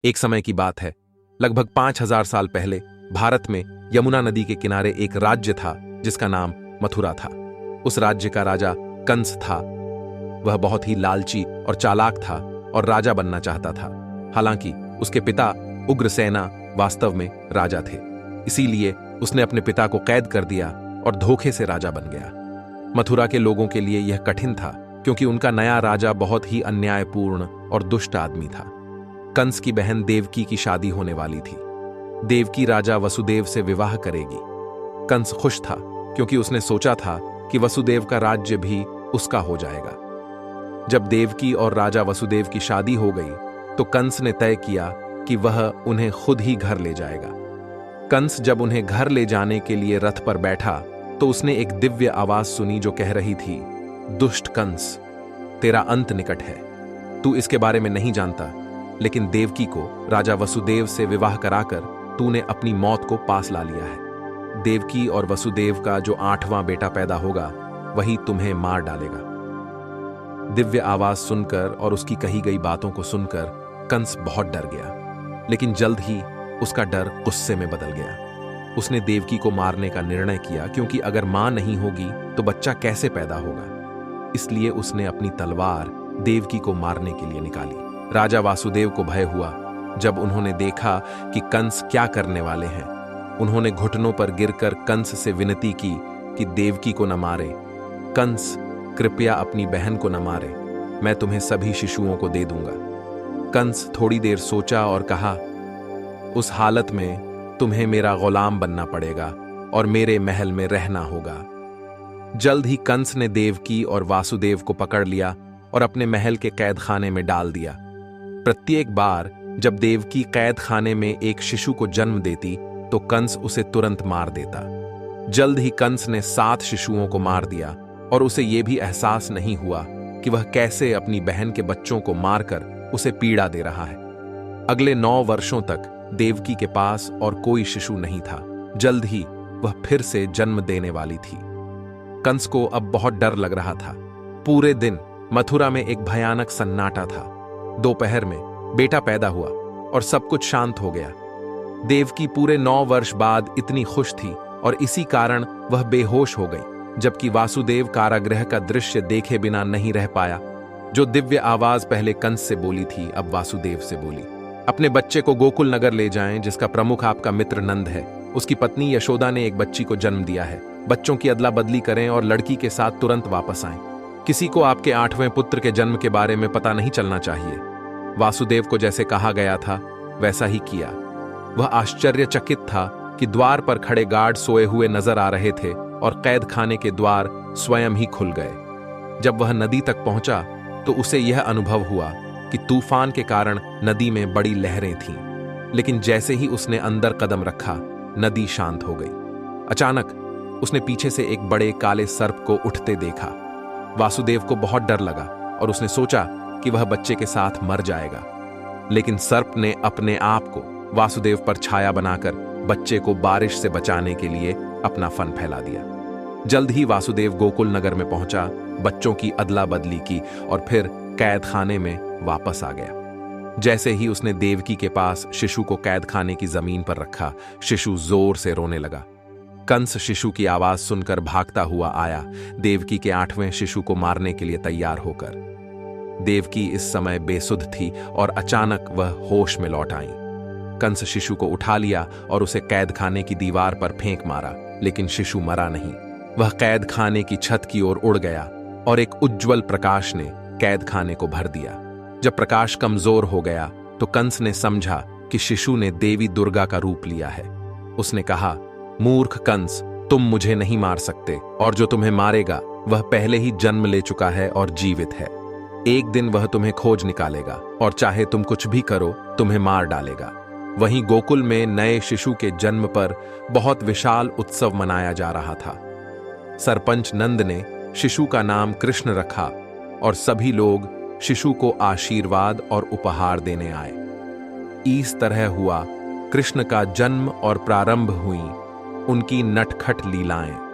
एक समय की बात है, लगभग 5000 साल पहले भारत में यमुना नदी के किनारे एक राज्य था जिसका नाम मथुरा था। उस राज्य का राजा कंस था। वह बहुत ही लालची और चालाक था और राजा बनना चाहता था। हालांकि उसके पिता उग्रसेना वास्तव में राजा थे, इसीलिए उसने अपने पिता को कैद कर दिया और धोखे से राजा बन गया। मथुरा के लोगों के लिए यह कठिन था क्योंकि उनका नया राजा बहुत ही अन्यायपूर्ण और दुष्ट आदमी था। कंस की बहन देवकी की शादी होने वाली थी। देवकी राजा वसुदेव से विवाह करेगी। कंस खुश था क्योंकि उसने सोचा था कि वसुदेव का राज्य भी उसका हो जाएगा। जब देवकी और राजा वसुदेव की शादी हो गई तो कंस ने तय किया कि वह उन्हें खुद ही घर ले जाएगा। कंस जब उन्हें घर ले जाने के लिए रथ पर बैठा तो उसने एक दिव्य आवाज सुनी जो कह रही थी, दुष्ट कंस, तेरा अंत निकट है। तू इसके बारे में नहीं जानता, लेकिन देवकी को राजा वसुदेव से विवाह कराकर तूने अपनी मौत को पास ला लिया है। देवकी और वसुदेव का जो 8वां बेटा पैदा होगा वही तुम्हें मार डालेगा। दिव्य आवाज सुनकर और उसकी कही गई बातों को सुनकर कंस बहुत डर गया, लेकिन जल्द ही उसका डर गुस्से में बदल गया। उसने देवकी को मारने का निर्णय किया क्योंकि अगर मां नहीं होगी तो बच्चा कैसे पैदा होगा। इसलिए उसने अपनी तलवार देवकी को मारने के लिए निकाली। राजा वासुदेव को भय हुआ जब उन्होंने देखा कि कंस क्या करने वाले हैं। उन्होंने घुटनों पर गिरकर कंस से विनती की कि देवकी को न मारे। कंस, कृपया अपनी बहन को न मारे, मैं तुम्हें सभी शिशुओं को दे दूंगा। कंस थोड़ी देर सोचा और कहा, उस हालत में तुम्हें मेरा गुलाम बनना पड़ेगा और मेरे महल में रहना होगा। जल्द ही कंस ने देवकी और वासुदेव को पकड़ लिया और अपने महल के कैद खाने में डाल दिया। प्रत्येक बार जब देवकी कैद खाने में एक शिशु को जन्म देती तो कंस उसे तुरंत मार देता। जल्द ही कंस ने 7 शिशुओं को मार दिया और उसे यह भी एहसास नहीं हुआ कि वह कैसे अपनी बहन के बच्चों को मारकर उसे पीड़ा दे रहा है। अगले 9 वर्षों तक देवकी के पास और कोई शिशु नहीं था। जल्द ही वह फिर से जन्म देने वाली थी। कंस को अब बहुत डर लग रहा था। पूरे दिन मथुरा में एक भयानक सन्नाटा था। दोपहर में बेटा पैदा हुआ और सब कुछ शांत हो गया। देवकी पूरे 9 वर्ष बाद इतनी खुश थी और इसी कारण वह बेहोश हो गई, जबकि वासुदेव कारागृह का दृश्य देखे बिना नहीं रह पाया। जो दिव्य आवाज पहले कंस से बोली थी अब वासुदेव से बोली, अपने बच्चे को गोकुल नगर ले जाएं जिसका प्रमुख आपका मित्र नंद है। उसकी पत्नी यशोदा ने एक बच्ची को जन्म दिया है। बच्चों की अदला बदली करें और लड़की के साथ तुरंत वापस आएं। किसी को आपके 8वें पुत्र के जन्म के बारे में पता नहीं चलना चाहिए। वासुदेव को जैसे कहा गया था वैसा ही किया। वह आश्चर्यचकित था कि द्वार पर खड़े गार्ड सोए हुए नजर आ रहे थे और कैद खाने के द्वार स्वयं ही खुल गए। जब वह नदी तक पहुंचा तो उसे यह अनुभव हुआ कि तूफान के कारण नदी में बड़ी लहरें थीं, लेकिन जैसे ही उसने अंदर कदम रखा नदी शांत हो गई। अचानक उसने पीछे से एक बड़े काले सर्प को उठते देखा। वासुदेव को बहुत डर लगा और उसने सोचा कि वह बच्चे के साथ मर जाएगा, लेकिन सर्प ने अपने आप को वासुदेव पर छाया बनाकर बच्चे को बारिश से बचाने के लिए अपना फन फैला दिया। जल्द ही वासुदेव गोकुल नगर में पहुंचा, बच्चों की अदला बदली की और फिर कैद खाने में वापस आ गया। जैसे ही उसने देवकी के पास शिशु को कैद खाने की जमीन पर रखा, शिशु जोर से रोने लगा। कंस शिशु की आवाज सुनकर भागता हुआ आया, देवकी के 8वें शिशु को मारने के लिए तैयार होकर। देवकी इस समय बेसुध थी और अचानक वह होश में लौट आई। कंस शिशु को उठा लिया और उसे कैद खाने की दीवार पर फेंक मारा, लेकिन शिशु मरा नहीं। वह कैद खाने की छत की ओर उड़ गया और एक उज्जवल प्रकाश ने कैद खाने को भर दिया। जब प्रकाश कमजोर हो गया तो कंस ने समझा कि शिशु ने देवी दुर्गा का रूप लिया है। उसने कहा, मूर्ख कंस, तुम मुझे नहीं मार सकते और जो तुम्हें मारेगा वह पहले ही जन्म ले चुका है और जीवित है। एक दिन वह तुम्हें खोज निकालेगा और चाहे तुम कुछ भी करो तुम्हें मार डालेगा। वहीं गोकुल में नए शिशु के जन्म पर बहुत विशाल उत्सव मनाया जा रहा था। सरपंच नंद ने शिशु का नाम कृष्ण रखा और सभी लोग शिशु को आशीर्वाद और उपहार देने आए। इस तरह हुआ कृष्ण का जन्म और प्रारंभ हुई उनकी नटखट लीलाएं।